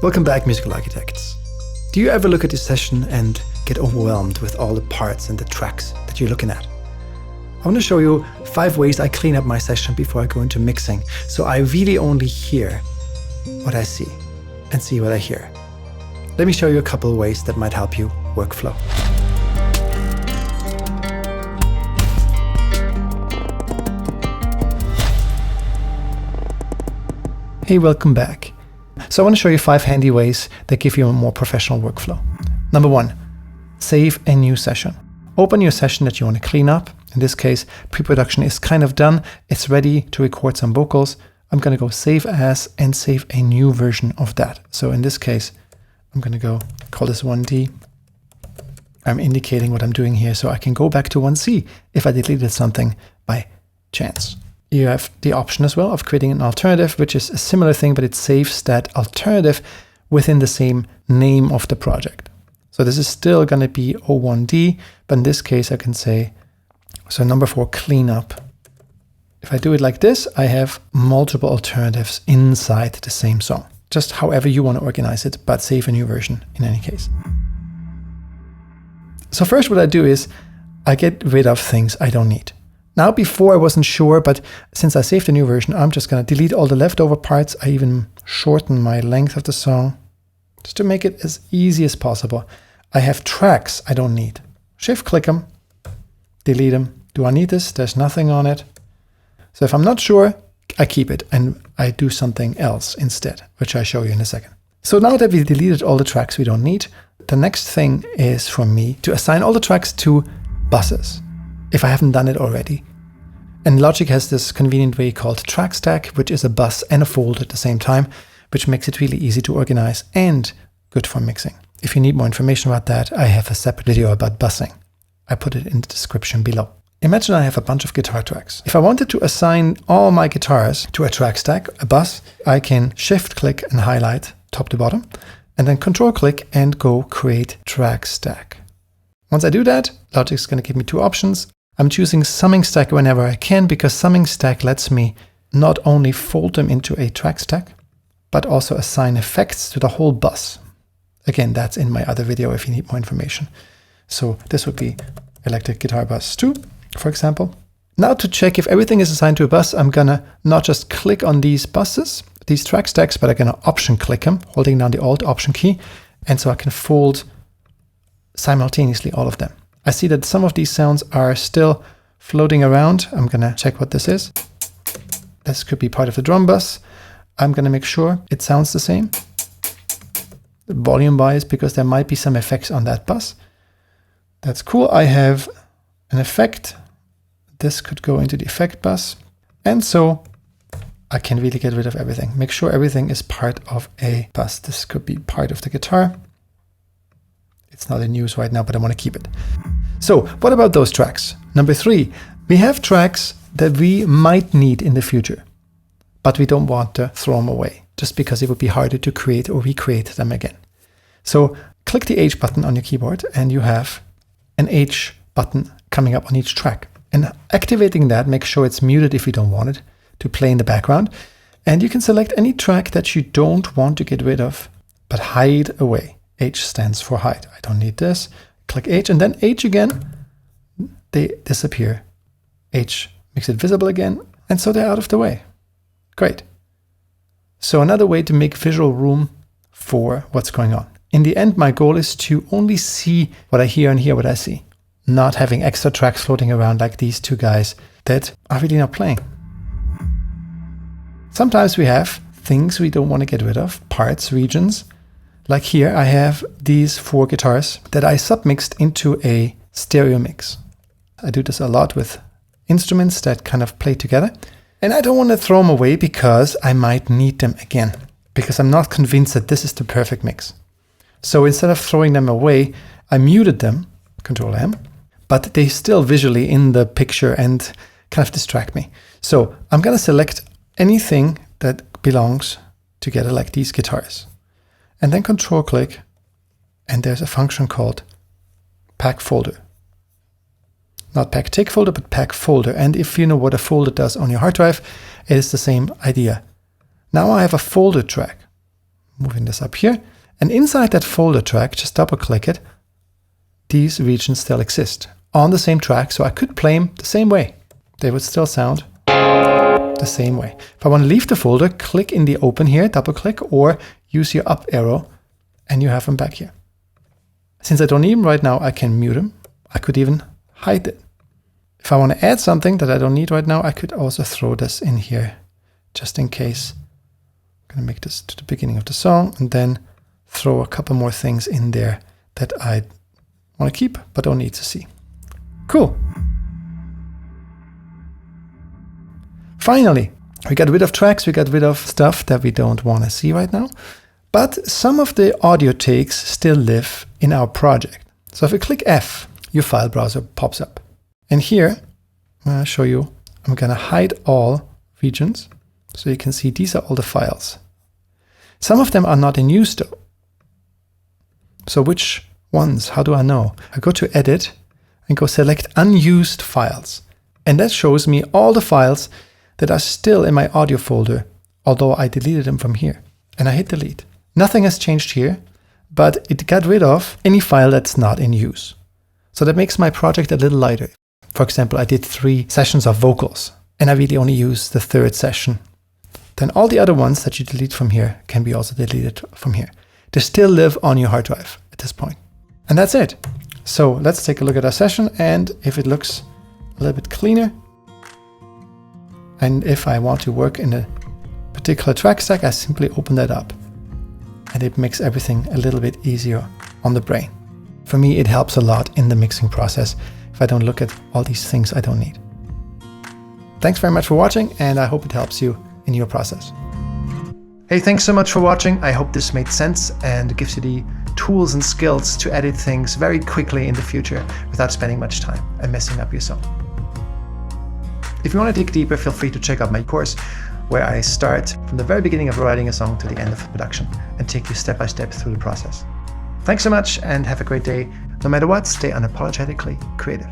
Welcome back, musical architects. Do you ever look at your session and get overwhelmed with all the parts and the tracks that you're looking at? I want to show you 5 ways I clean up my session before I go into mixing, so I really only hear what I see and see what I hear. Let me show you a couple of ways that might help you workflow. Hey, welcome back. So I want to show you 5 handy ways that give you a more professional workflow. Number 1, save a new session. Open your session that you want to clean up. In this case, pre-production is kind of done. It's ready to record some vocals. I'm going to go save as and save a new version of that. So in this case, I'm going to go call this 1D. I'm indicating what I'm doing here so I can go back to 1C if I deleted something by chance. You have the option as well of creating an alternative, which is a similar thing, but it saves that alternative within the same name of the project. So this is still going to be O1D, but in this case I can say, so number 4, cleanup. If I do it like this, I have multiple alternatives inside the same song. Just however you want to organize it, but save a new version in any case. So first what I do is I get rid of things I don't need. Now, before I wasn't sure, but since I saved a new version, I'm just going to delete all the leftover parts. I even shorten my length of the song just to make it as easy as possible. I have tracks I don't need. Shift-click them, delete them. Do I need this? There's nothing on it. So if I'm not sure, I keep it and I do something else instead, which I show you in a second. So now that we've deleted all the tracks we don't need, the next thing is for me to assign all the tracks to buses, if I haven't done it already. And Logic has this convenient way called track stack, which is a bus and a folder at the same time, which makes it really easy to organize and good for mixing. If you need more information about that, I have a separate video about busing. I put it in the description below. Imagine I have a bunch of guitar tracks. If I wanted to assign all my guitars to a track stack, a bus, I can shift-click and highlight top to bottom, and then control-click and go create track stack. Once I do that, Logic is going to give me 2 options. I'm choosing summing stack whenever I can, because summing stack lets me not only fold them into a track stack, but also assign effects to the whole bus. Again, that's in my other video if you need more information. So this would be electric guitar bus 2, for example. Now to check if everything is assigned to a bus, I'm going to not just click on these buses, these track stacks, but I'm going to option click them, holding down the Alt Option key. And so I can fold simultaneously all of them. I see that some of these sounds are still floating around. I'm going to check what this is. This could be part of the drum bus. I'm going to make sure it sounds the same. Volume wise, because there might be some effects on that bus. That's cool. I have an effect. This could go into the effect bus. And so I can really get rid of everything. Make sure everything is part of a bus. This could be part of the guitar. It's not in use right now, but I want to keep it. So what about those tracks? Number 3, we have tracks that we might need in the future, but we don't want to throw them away just because it would be harder to create or recreate them again. So click the H button on your keyboard and you have an H button coming up on each track. And activating that, make sure it's muted if you don't want it to play in the background. And you can select any track that you don't want to get rid of, but hide away. H stands for hide. I don't need this. Click H and then H again. They disappear. H makes it visible again. And so they're out of the way. Great. So another way to make visual room for what's going on. In the end, my goal is to only see what I hear and hear what I see. Not having extra tracks floating around like these 2 guys that are really not playing. Sometimes we have things we don't want to get rid of, parts, regions. Like here, I have these 4 guitars that I submixed into a stereo mix. I do this a lot with instruments that kind of play together. And I don't want to throw them away because I might need them again, because I'm not convinced that this is the perfect mix. So instead of throwing them away, I muted them, Control M, but they still visually in the picture and kind of distract me. So I'm going to select anything that belongs together, like these guitars. And then Control click, and there's a function called pack folder. Not pack tick folder, but pack folder. And if you know what a folder does on your hard drive, it is the same idea. Now I have a folder track. moving this up here. And inside that folder track, just double click it. These regions still exist on the same track, so I could play them the same way. They would still sound the same way. If I want to leave the folder, click in the open here, double click, or use your up arrow, and you have them back here. Since I don't need them right now, I can mute them. I could even hide it. If I want to add something that I don't need right now, I could also throw this in here, just in case. I'm going to make this to the beginning of the song, and then throw a couple more things in there that I want to keep, but don't need to see. Cool. Finally, we got rid of tracks, we got rid of stuff that we don't want to see right now, but some of the audio takes still live in our project. So if we click F, your file browser pops up. And here, I'll show you, I'm going to hide all regions, so you can see these are all the files. Some of them are not in use though. So which ones? How do I know? I go to Edit and go select Unused Files. And that shows me all the files that are still in my audio folder, although I deleted them from here. And I hit delete. Nothing has changed here, but it got rid of any file that's not in use. So that makes my project a little lighter. For example, I did 3 sessions of vocals, and I really only used the 3rd session. Then all the other ones that you delete from here can be also deleted from here. They still live on your hard drive at this point. And that's it. So let's take a look at our session, and if it looks a little bit cleaner, and if I want to work in a particular track stack, I simply open that up, and it makes everything a little bit easier on the brain. For me, it helps a lot in the mixing process if I don't look at all these things I don't need. Thanks very much for watching, and I hope it helps you in your process. Hey, thanks so much for watching. I hope this made sense and gives you the tools and skills to edit things very quickly in the future without spending much time and messing up your song. If you want to dig deeper, feel free to check out my course, where I start from the very beginning of writing a song to the end of production and take you step by step through the process. Thanks so much and have a great day. No matter what, stay unapologetically creative.